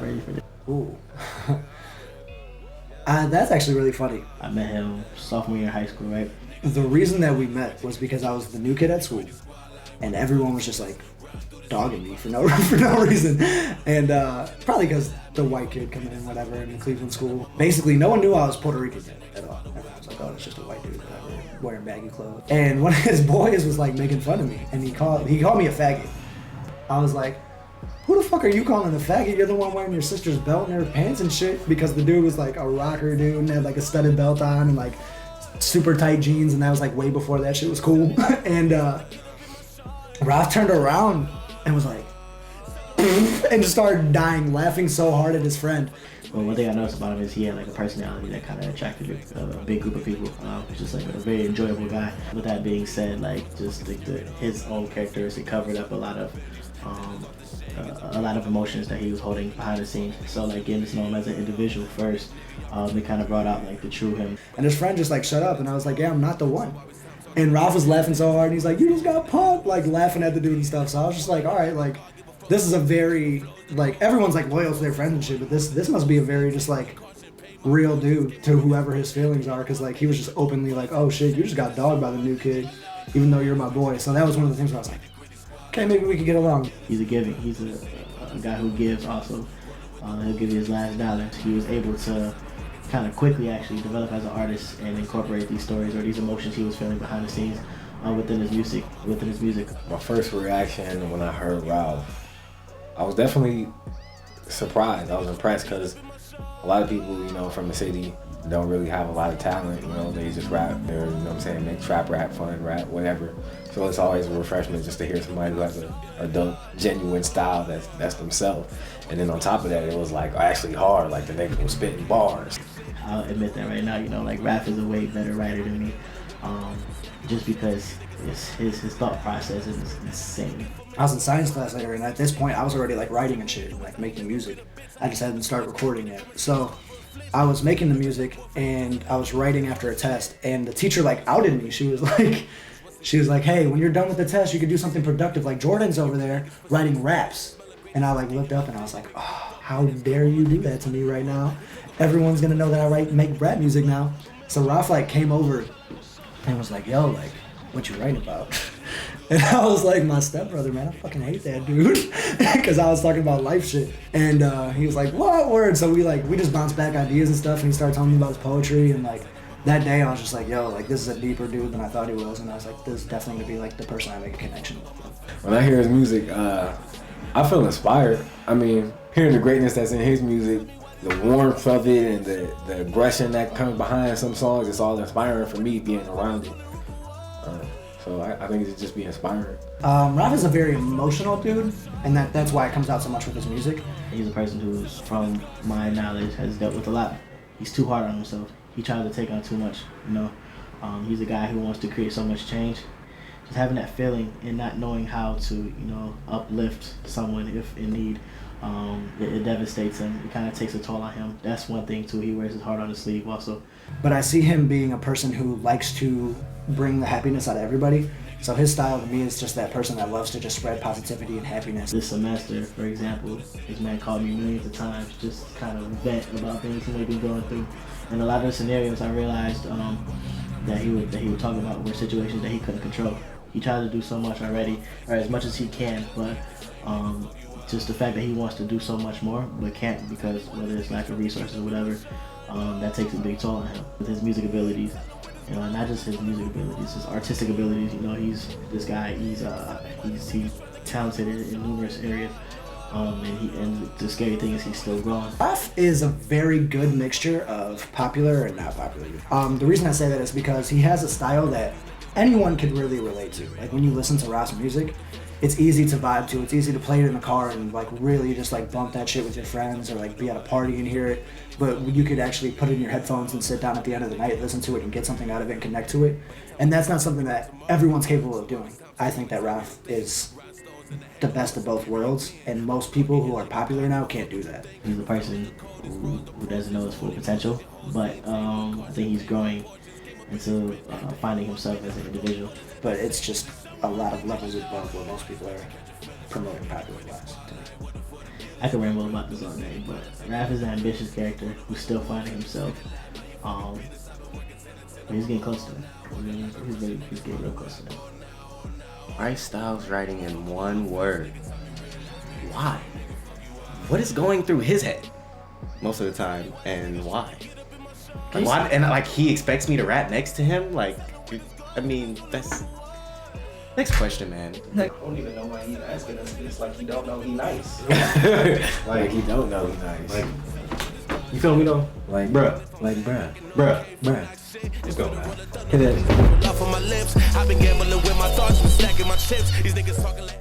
ready for this. Ooh. That's actually really funny. I met him sophomore year in high school, right? The reason that we met was because I was the new kid at school, and everyone was just like dogging me for no reason, and probably because the white kid coming in, whatever, in the Cleveland school. Basically, no one knew I was Puerto Rican yet at all. Everyone was like, "Oh, it's just a white dude, whatever, wearing baggy clothes." And one of his boys was like making fun of me, and he called me a faggot. I was like, "Who the fuck are you calling a faggot? You're the one wearing your sister's belt and her pants and shit." Because the dude was like a rocker dude and had like a studded belt on and like super tight jeans, and that was like way before that shit was cool. And Ralf turned around and was like, and just started dying, laughing so hard at his friend. Well, one thing I noticed about him is he had like a personality that kind of attracted a big group of people. He's just like a very enjoyable guy. With that being said, like just like his own characteristic covered up a lot of emotions that he was holding behind the scenes. So like getting to know him as an individual first, it kind of brought out like the true him. And his friend just like shut up, and I was like, "Yeah, I'm not the one." And Ralf was laughing so hard, and he's like, "You just got punked," like laughing at the dude and stuff. So I was just like, all right, like this is a very, like, everyone's like loyal to their friends and shit, but this must be a very just like real dude to whoever his feelings are, because like he was just openly like, "Oh shit, you just got dogged by the new kid, even though you're my boy." So that was one of the things where I was like, okay, maybe we could get along. He's a giving. He's a guy who gives also. He'll give you his last dollar. He was able to kind of quickly actually develop as an artist and incorporate these stories or these emotions he was feeling behind the scenes within his music. My first reaction when I heard Ralf, I was definitely surprised. I was impressed because a lot of people, you know, from the city don't really have a lot of talent. You know, they just rap. They're, you know what I'm saying, make trap rap, fun rap, whatever. So it's always a refreshment just to hear somebody who has a dope, genuine style that's themselves. And then on top of that, it was like actually hard. Like the nigga was spitting bars. I'll admit that right now. You know, like Ralf is a way better writer than me, just because his thought process is insane. I was in science class later, and at this point, I was already like writing and shit, and like making music. I just hadn't started recording yet. So I was making the music, and I was writing after a test, and the teacher like outed me. She was like, "Hey, when you're done with the test, you could do something productive. Like Jordan's over there writing raps." And I like looked up, and I was like, "Oh, how dare you do that to me right now? Everyone's gonna know that I make rap music now." So Ralf like came over and was like, "Yo, like, what you writing about?" And I was like, "My stepbrother, man, I fucking hate that dude," because I was talking about life shit. And he was like, "What word?" So we just bounced back ideas and stuff, and he started telling me about his poetry. And like that day, I was just like, "Yo, like this is a deeper dude than I thought he was." And I was like, "This is definitely gonna be like the person I make a connection with." When I hear his music, I feel inspired. I mean, hearing the greatness that's in his music, the warmth of it, and the aggression that comes behind some songs, it's all inspiring for me being around it. So I think it's just be inspiring. Ralf is a very emotional dude, and that's why it comes out so much with his music. He's a person who's, from my knowledge, has dealt with a lot. He's too hard on himself. He tries to take on too much, you know. He's a guy who wants to create so much change. Just having that feeling and not knowing how to, you know, uplift someone if in need, it devastates him. It kind of takes a toll on him. That's one thing too. He wears his heart on his sleeve also. But I see him being a person who likes to bring the happiness out of everybody. So his style to me is just that person that loves to just spread positivity and happiness. This semester, for example, this man called me millions of times, just kind of vent about things he may be going through. And a lot of the scenarios I realized that he would talk about were situations that he couldn't control. He tries to do so much already, or as much as he can, but just the fact that he wants to do so much more, but can't because whether it's lack of resources or whatever, that takes a big toll on him. With his music abilities, you know, not just his music abilities, his artistic abilities. You know, he's talented in numerous areas, and the scary thing is he's still growing. Ralf is a very good mixture of popular and not popular. The reason I say that is because he has a style that anyone can really relate to. Like when you listen to Ralf's music, it's easy to vibe to. It's easy to play it in the car and like really just like bump that shit with your friends, or like be at a party and hear it. But you could actually put it in your headphones and sit down at the end of the night, listen to it, and get something out of it and connect to it. And that's not something that everyone's capable of doing. I think that Ralf is the best of both worlds, and most people who are popular now can't do that. He's a person who doesn't know his full potential, but I think he's growing into finding himself as an individual. But it's just a lot of levels above what most people are promoting popular class. I could ramble about this all day, but Ralf is an ambitious character who's still finding himself. But he's getting close to it. He's getting real close to it. Bryce Styles writing in one word. Why? What is going through his head most of the time, and why? Like, why? And like he expects me to rap next to him. Like, I mean, that's next question, man. Like, I don't even know why he's asking us this. Like, he don't know he nice. Like he don't know he nice. Like, you feel me though? Like bruh. Let's go, man. Hit it. Love on my lips. I've been gambling with my thoughts, been stacking my chips. These niggas talking like